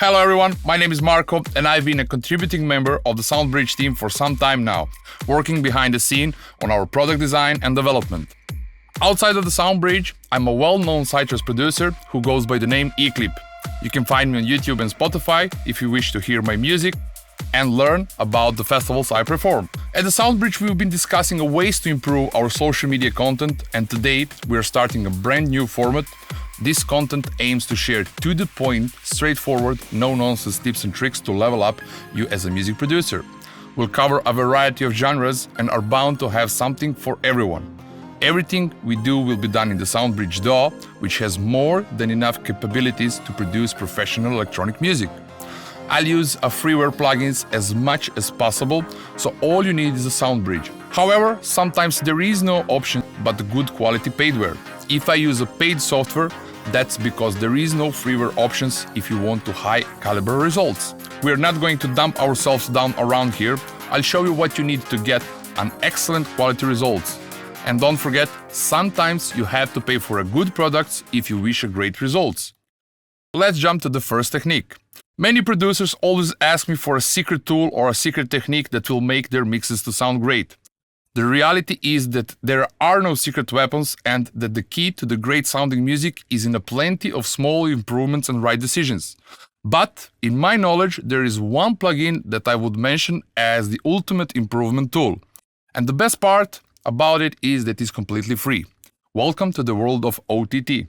Hello everyone, my name is Marco and I've been a contributing member of the SoundBridge team for some time now, working behind the scene on our product design and development. Outside of the SoundBridge, I'm a well-known Citrus producer who goes by the name eClip. You can find me on YouTube and Spotify if you wish to hear my music and learn about the festivals I perform. At the SoundBridge, we've been discussing ways to improve our social media content, and today we're starting a brand new format. This content aims to share to-the-point, straightforward, no-nonsense tips and tricks to level up you as a music producer. We'll cover a variety of genres and are bound to have something for everyone. Everything we do will be done in the SoundBridge DAW, which has more than enough capabilities to produce professional electronic music. I'll use a freeware plugins as much as possible, so all you need is a SoundBridge. However, sometimes there is no option but the good quality paidware. If I use a paid software, that's because there is no freeware options if you want to high caliber results. We're not going to dump ourselves down around here. I'll show you what you need to get an excellent quality results. And don't forget, sometimes you have to pay for a good product if you wish a great results. Let's jump to the first technique. Many producers always ask me for a secret tool or a secret technique that will make their mixes to sound great. The reality is that there are no secret weapons and that the key to the great sounding music is in a plenty of small improvements and right decisions. But, in my knowledge, there is one plugin that I would mention as the ultimate improvement tool. And the best part about it is that it's completely free. Welcome to the world of OTT.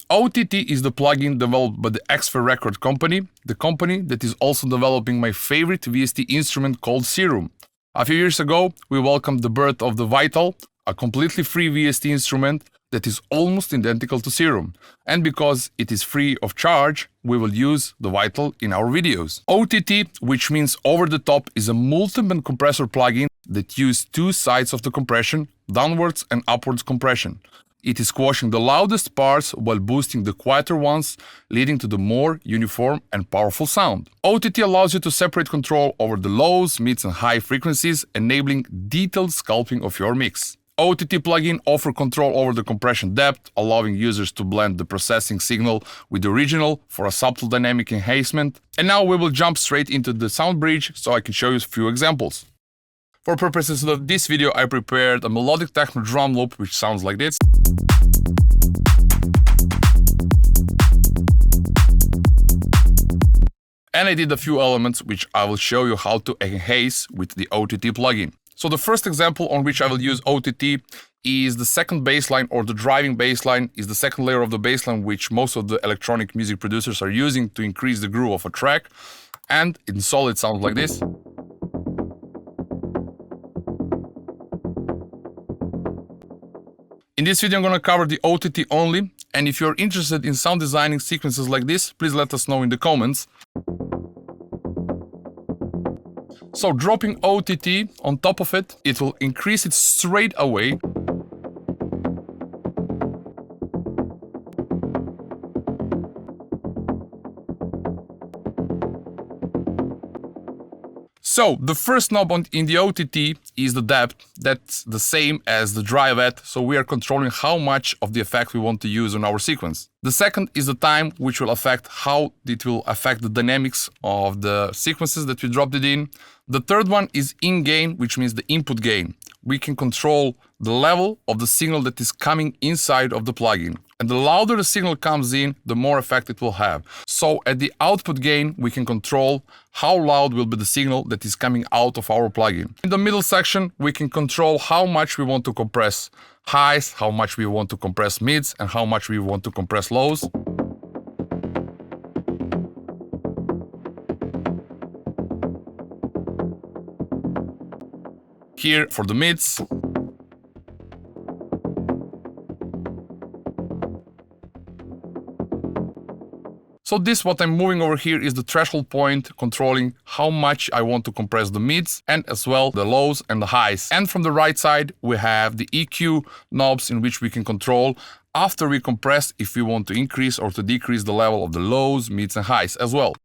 OTT is the plugin developed by the Xfer Records company, the company that is also developing my favorite VST instrument called Serum. A few years ago, we welcomed the birth of the Vital, a completely free VST instrument that is almost identical to Serum. And because it is free of charge, we will use the Vital in our videos. OTT, which means over the top, is a multi-band compressor plugin that uses two sides of the compression, downwards and upwards compression. It is squashing the loudest parts while boosting the quieter ones, leading to the more uniform and powerful sound. OTT allows you to separate control over the lows, mids and high frequencies, enabling detailed sculpting of your mix. OTT plugin offers control over the compression depth, allowing users to blend the processing signal with the original for a subtle dynamic enhancement. And now we will jump straight into the SoundBridge so I can show you a few examples. For purposes of this video, I prepared a melodic techno drum loop which sounds like this. And I did a few elements which I will show you how to enhance with the OTT plugin. So the first example on which I will use OTT is the second bassline, or the driving bassline is the second layer of the bassline which most of the electronic music producers are using to increase the groove of a track. And in solo it sounds like this. In this video I'm going to cover the OTT only, and if you're interested in sound designing sequences like this, please let us know in the comments. So dropping OTT on top of it, it will increase it straight away. So, the first knob in the OTT is the depth. That's the same as the drive at, so we are controlling how much of the effect we want to use on our sequence. The second is the time, which will affect how it will affect the dynamics of the sequences that we dropped it in. The third one is in gain, which means the input gain. We can control the level of the signal that is coming inside of the plugin. And the louder the signal comes in, the more effect it will have. So at the output gain, we can control how loud will be the signal that is coming out of our plugin. In the middle section, we can control how much we want to compress highs, how much we want to compress mids, and how much we want to compress lows. Here for the mids. So this, what I'm moving over here, is the threshold point, controlling how much I want to compress the mids and as well the lows and the highs. And from the right side, we have the EQ knobs in which we can control after we compress if we want to increase or to decrease the level of the lows, mids and highs as well.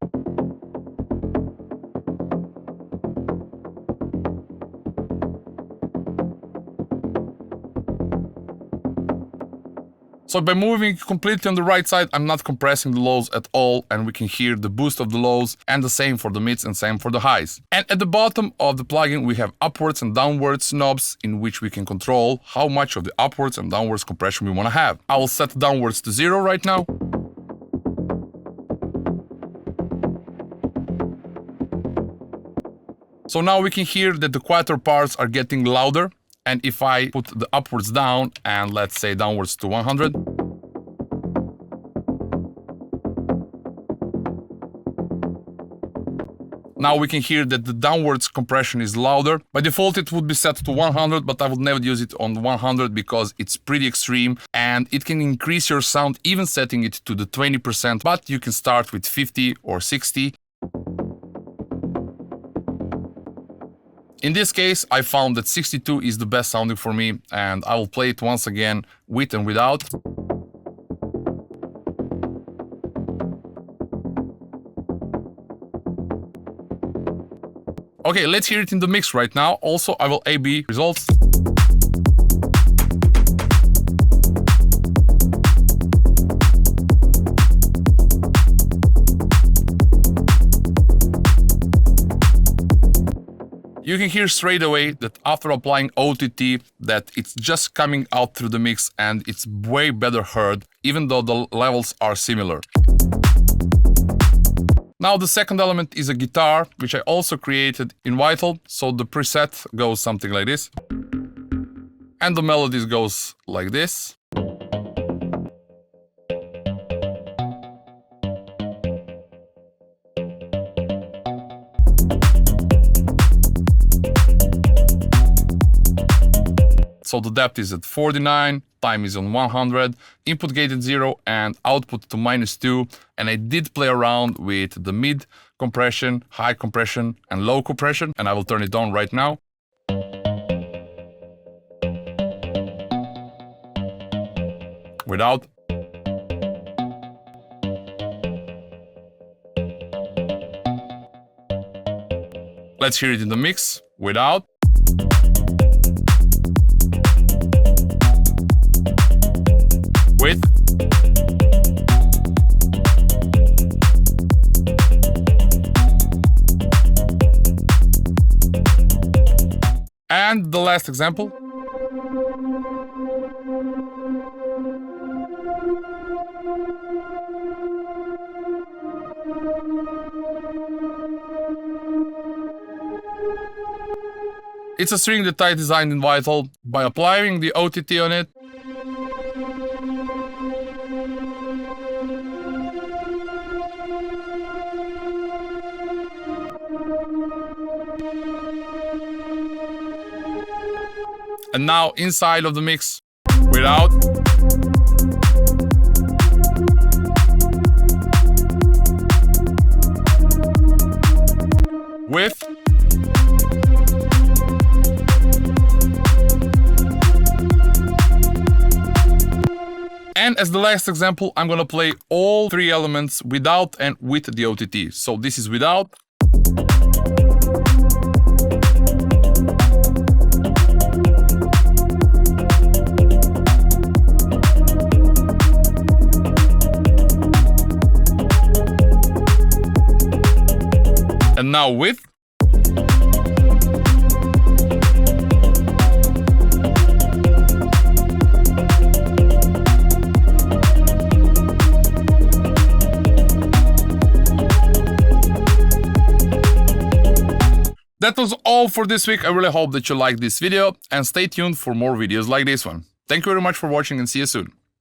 So by moving completely on the right side, I'm not compressing the lows at all, and we can hear the boost of the lows, and the same for the mids and same for the highs. And at the bottom of the plugin, we have upwards and downwards knobs in which we can control how much of the upwards and downwards compression we want to have. I will set downwards to 0 right now. So now we can hear that the quieter parts are getting louder. And if I put the upwards down and let's say downwards to 100, now we can hear that the downwards compression is louder. By default it would be set to 100, but I would never use it on 100 because it's pretty extreme and it can increase your sound even setting it to the 20%, but you can start with 50 or 60. In this case, I found that 62 is the best sounding for me, and I will play it once again with and without. Okay, let's hear it in the mix right now. Also, I will A/B results. You can hear straight away that after applying OTT that it's just coming out through the mix and it's way better heard, even though the levels are similar. Now the second element is a guitar, which I also created in Vital, so the preset goes something like this. And the melodies goes like this. So the depth is at 49, time is on 100, input gate at 0 and output to -2. And I did play around with the mid compression, high compression and low compression, and I will turn it on right now. Without. Let's hear it in the mix, without. With. And the last example. It's a string that I designed in Vital. By applying the OTT on it, and now inside of the mix, without. With. And as the last example, I'm gonna play all three elements without and with the OTT. So this is without. And now with. That was all for this week. I really hope that you liked this video and stay tuned for more videos like this one. Thank you very much for watching and see you soon.